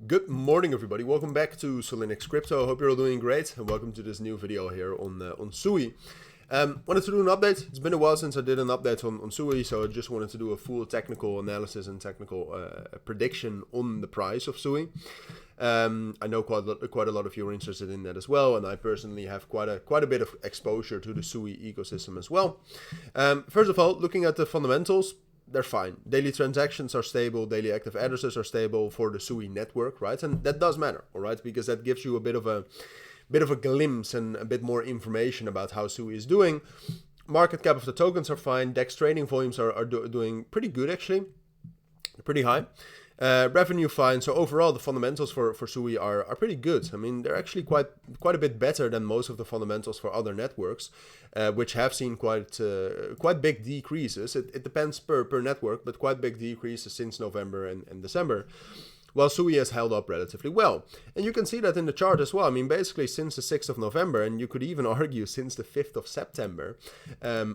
Good morning, everybody. Welcome back to Cilinix Crypto. I hope you're all doing great, and welcome to this new video here on Sui. Wanted to do an update. It's been a while since I did an update on Sui, so I just wanted to do a full technical analysis and technical prediction on the price of Sui. I know quite a lot of you are interested in that as well, and I personally have quite a bit of exposure to the Sui ecosystem as well. First of all, looking at the fundamentals, they're fine. Daily transactions are stable, daily active addresses are stable for the Sui network, right? And that does matter, all right? Because that gives you a bit of a glimpse and a bit more information about how Sui is doing. Market cap of the tokens are fine. DEX trading volumes are doing pretty good, actually. Pretty high. Revenue fine. So overall, the fundamentals for Sui are pretty good. I mean, they're actually quite a bit better than most of the fundamentals for other networks, which have seen quite big decreases. It depends per network, but quite big decreases since November and December. Well, Sui has held up relatively well. And you can see that in the chart as well. I mean, basically since the 6th of November, and you could even argue since the 5th of September,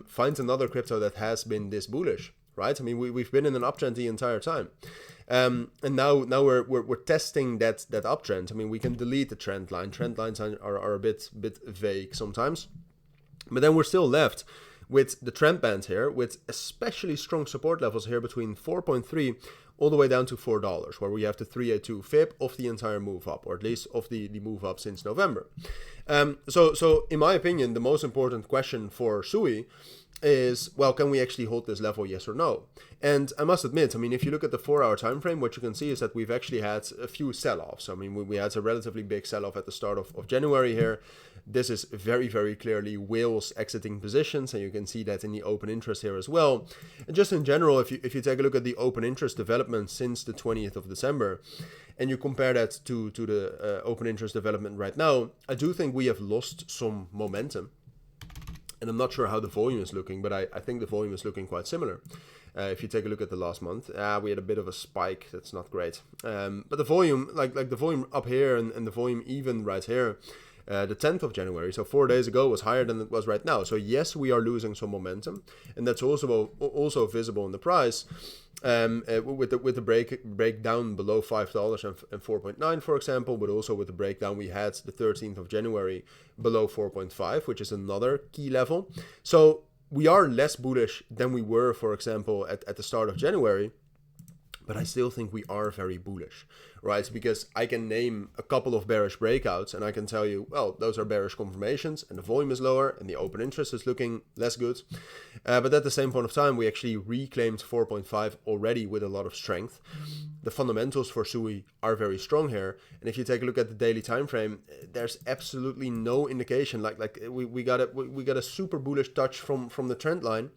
find another crypto that has been this bullish, right? I mean, we've been in an uptrend the entire time. And now we're testing that uptrend. I mean, we can delete the trend line. Trend lines are a bit vague sometimes. But then we're still left with the trend band here, with especially strong support levels here between 4.3 all the way down to $4, where we have the 382 fib of the entire move up, or at least of the move up since November. So in my opinion, the most important question for Sui is, well, can we actually hold this level, yes or no? And I must admit, I mean, if you look at the 4-hour time frame, what you can see is that we've actually had a few sell-offs. I mean, we had a relatively big sell-off at the start of January here. This is very, very clearly whales exiting positions, and you can see that in the open interest here as well. And just in general, if you take a look at the open interest development since the 20th of December, and you compare that to the open interest development right now, I do think we have lost some momentum. And I'm not sure how the volume is looking, but I think the volume is looking quite similar. If you take a look at the last month, we had a bit of a spike. That's not great. But the volume, like the volume up here and the volume even right here, the 10th of January, so 4 days ago, was higher than it was right now. So yes, we are losing some momentum, and that's also visible in the price. With the breakdown below $5 and 4.9, for example, but also with the breakdown we had the 13th of January below 4.5, which is another key level. So we are less bullish than we were, for example, at the start of January. But I still think we are very bullish, right? Because I can name a couple of bearish breakouts and I can tell you, well, those are bearish confirmations and the volume is lower and the open interest is looking less good. But at the same point of time, we actually reclaimed 4.5 already with a lot of strength. The fundamentals for Sui are very strong here. And if you take a look at the daily time frame, there's absolutely no indication. Like we got a super bullish touch from the trend line.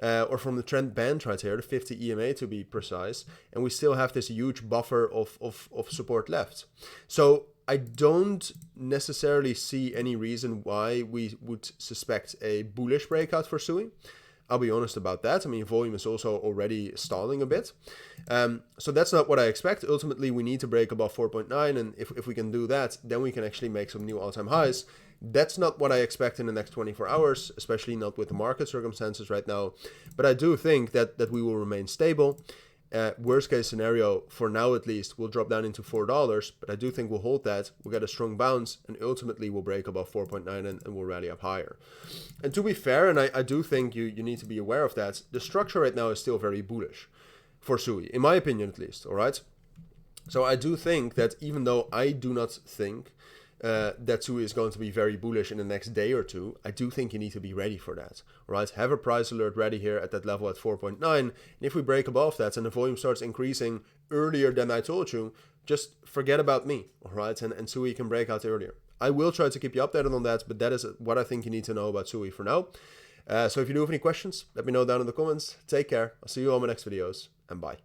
Or from the trend band right here, the 50 EMA to be precise, and we still have this huge buffer of support left. So I don't necessarily see any reason why we would suspect a bullish breakout for Sui. I'll be honest about that. I mean, volume is also already stalling a bit. So that's not what I expect. Ultimately, we need to break above 4.9, and if we can do that, then we can actually make some new all-time highs. That's not what I expect in the next 24 hours, especially not with the market circumstances right now. But I do think that we will remain stable. Worst case scenario, for now at least, we'll drop down into $4, but I do think we'll hold that. We'll get a strong bounce, and ultimately we'll break above 4.9 and we'll rally up higher. And to be fair, and I do think you need to be aware of that, the structure right now is still very bullish for Sui, in my opinion at least, all right? So I do think that even though I do not think that Sui is going to be very bullish in the next day or two, I do think you need to be ready for that, right? Have a price alert ready here at that level at 4.9. And if we break above that and the volume starts increasing earlier than I told you, just forget about me, all right? And Sui can break out earlier. I will try to keep you updated on that, but that is what I think you need to know about Sui for now. So if you do have any questions, let me know down in the comments. Take care. I'll see you on my next videos, and bye.